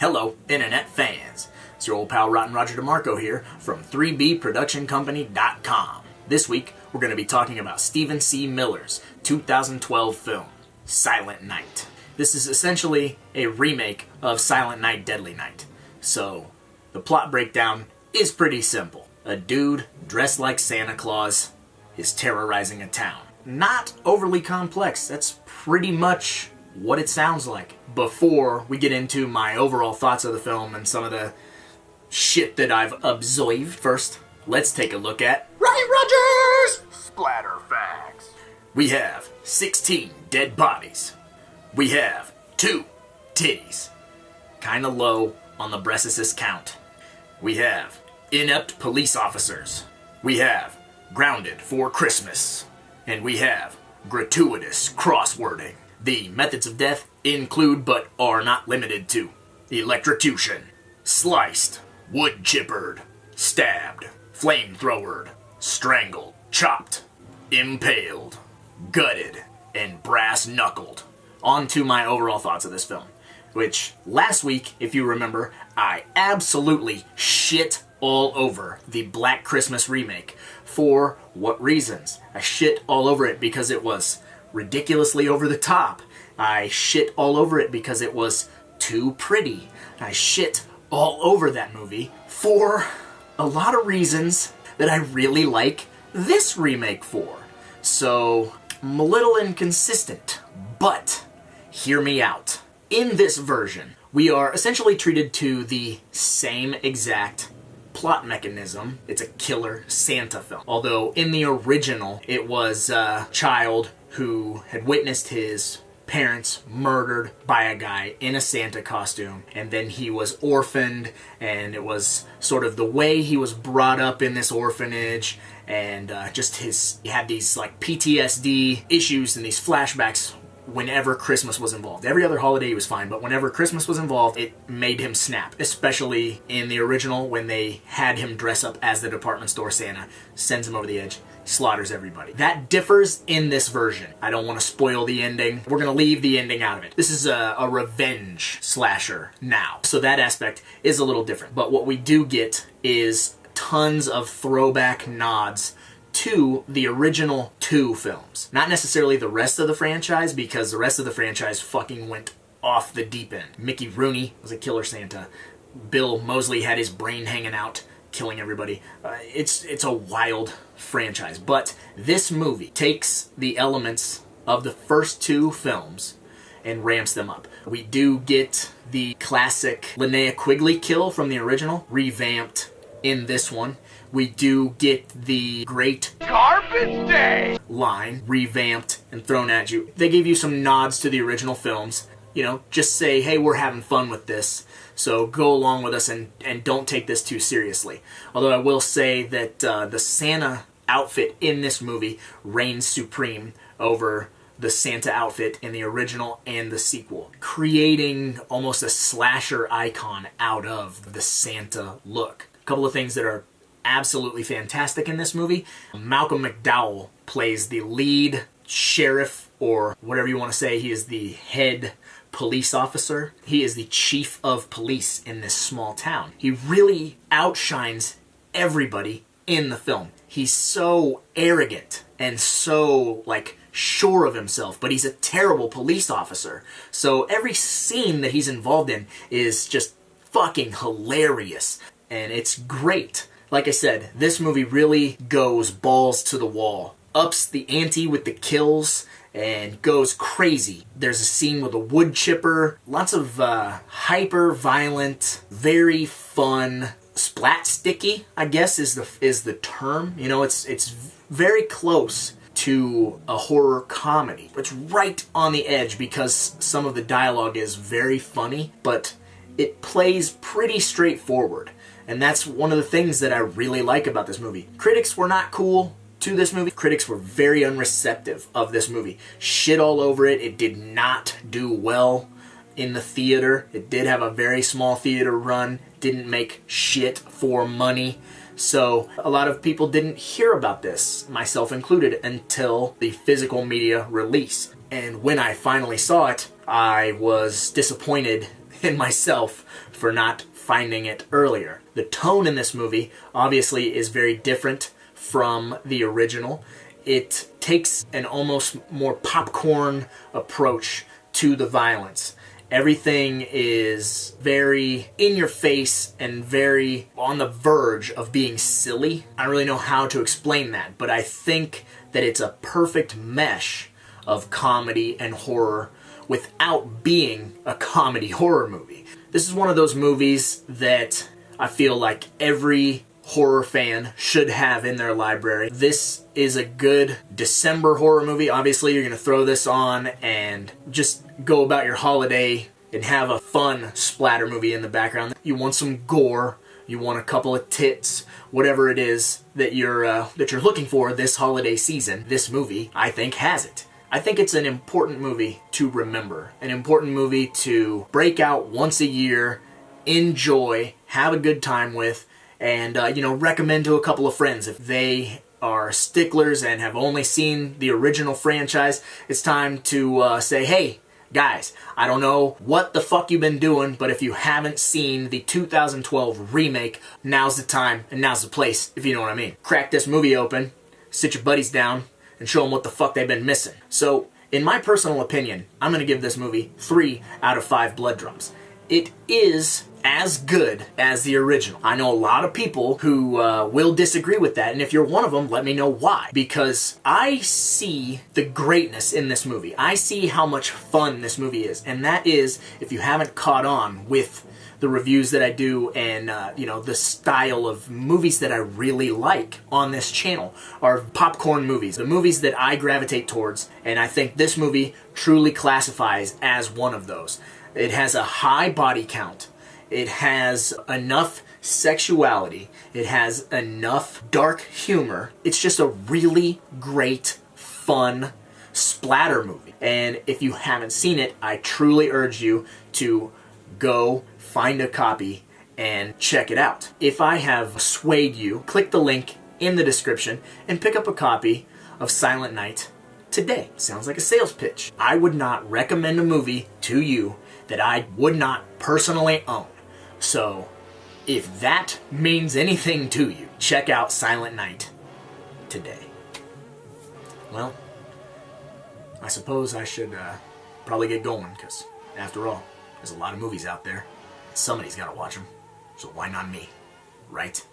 Hello, internet fans. It's your old pal Rottin Roger DeMarco here from 3bproductioncompany.com. This week, we're going to be talking about Stephen C. Miller's 2012 film, Silent Night. This is essentially a remake of Silent Night, Deadly Night. So, the plot breakdown is pretty simple. A dude dressed like Santa Claus is terrorizing a town. Not overly complex. That's pretty much what it sounds like. Before we get into my overall thoughts of the film and some of the shit that I've observed, first, let's take a look at Rottin Roger's Splatter Facts. We have 16 dead bodies. We have 2 titties. Kinda low on the breasts count. We have inept police officers. We have grounded for Christmas. And we have gratuitous crosswording. The methods of death include but are not limited to electrocution, sliced, wood chippered, stabbed, flamethrowered, strangled, chopped, impaled, gutted, and brass knuckled. On to my overall thoughts of this film, which last week, if you remember, I absolutely shit all over the Black Christmas remake. For what reasons? I shit all over it because it was ridiculously over the top. I shit all over it because it was too pretty. I shit all over that movie for a lot of reasons that I really like this remake for. So, I'm a little inconsistent, but hear me out. In this version, we are essentially treated to the same exact plot mechanism. It's a killer Santa film. Although in the original, it was a child who had witnessed his parents murdered by a guy in a Santa costume, and then he was orphaned, and it was sort of the way he was brought up in this orphanage, and he had these like PTSD issues and these flashbacks whenever Christmas was involved. Every other holiday he was fine, but whenever Christmas was involved, it made him snap. Especially in the original, when they had him dress up as the department store Santa, sends him over the edge, slaughters everybody. That differs in this version. I don't want to spoil the ending. We're going to leave the ending out of it. This is a revenge slasher now, so that aspect is a little different. But what we do get is tons of throwback nods to the original 2 films. Not necessarily the rest of the franchise, because the rest of the franchise fucking went off the deep end. Mickey Rooney was a killer Santa. Bill Moseley had his brain hanging out, killing everybody. It's a wild franchise. But this movie takes the elements of the first 2 films and ramps them up. We do get the classic Linnea Quigley kill from the original, revamped in this one. We do get the great garbage day line revamped and thrown at you. They give you some nods to the original films. You know, just say, hey, we're having fun with this, so go along with us and don't take this too seriously. Although I will say that the Santa outfit in this movie reigns supreme over the Santa outfit in the original and the sequel, creating almost a slasher icon out of the Santa look. A couple of things that are absolutely fantastic in this movie. Malcolm McDowell plays the lead sheriff, or whatever you want to say. He is the head police officer. He is the chief of police in this small town. He really outshines everybody in the film. He's so arrogant and so, sure of himself, but he's a terrible police officer. So every scene that he's involved in is just fucking hilarious, and it's great. Like I said, this movie really goes balls to the wall, ups the ante with the kills, and goes crazy. There's a scene with a wood chipper, lots of hyper-violent, very fun, splat-sticky, I guess is the term. You know, it's very close to a horror comedy. It's right on the edge because some of the dialogue is very funny, but it plays pretty straightforward. And that's one of the things that I really like about this movie. Critics were not cool to this movie. Critics were very unreceptive of this movie. Shit all over it. It did not do well in the theater. It did have a very small theater run. Didn't make shit for money. So a lot of people didn't hear about this, myself included, until the physical media release. And when I finally saw it, I was disappointed and myself for not finding it earlier. The tone in this movie obviously is very different from the original. It takes an almost more popcorn approach to the violence. Everything is very in your face and very on the verge of being silly. I don't really know how to explain that, but I think that it's a perfect mesh of comedy and horror without being a comedy horror movie. This is one of those movies that I feel like every horror fan should have in their library. This is a good December horror movie. Obviously, you're going to throw this on and just go about your holiday and have a fun splatter movie in the background. You want some gore, you want a couple of tits, whatever it is that you're looking for this holiday season. This movie, I think, has it. I think it's an important movie to remember, an important movie to break out once a year, enjoy, have a good time with, and recommend to a couple of friends. If they are sticklers and have only seen the original franchise, it's time to say, hey, guys, I don't know what the fuck you've been doing, but if you haven't seen the 2012 remake, now's the time and now's the place, if you know what I mean. Crack this movie open, sit your buddies down, and show them what the fuck they've been missing. So, in my personal opinion, I'm going to give this movie 3 out of 5 blood drops. It is as good as the original. I know a lot of people who will disagree with that, and if you're one of them, let me know why. Because I see the greatness in this movie. I see how much fun this movie is, and that is, if you haven't caught on with the reviews that I do and the style of movies that I really like on this channel are popcorn movies, the movies that I gravitate towards, and I think this movie truly classifies as one of those. It has a high body count. It has enough sexuality. It has enough dark humor. It's just a really great, fun splatter movie. And if you haven't seen it, I truly urge you to go find a copy and check it out. If I have swayed you, click the link in the description and pick up a copy of Silent Night today. Sounds like a sales pitch. I would not recommend a movie to you that I would not personally own. So, if that means anything to you, check out Silent Night today. Well, I suppose I should probably get going, because after all, there's a lot of movies out there. Somebody's got to watch them, so why not me, right?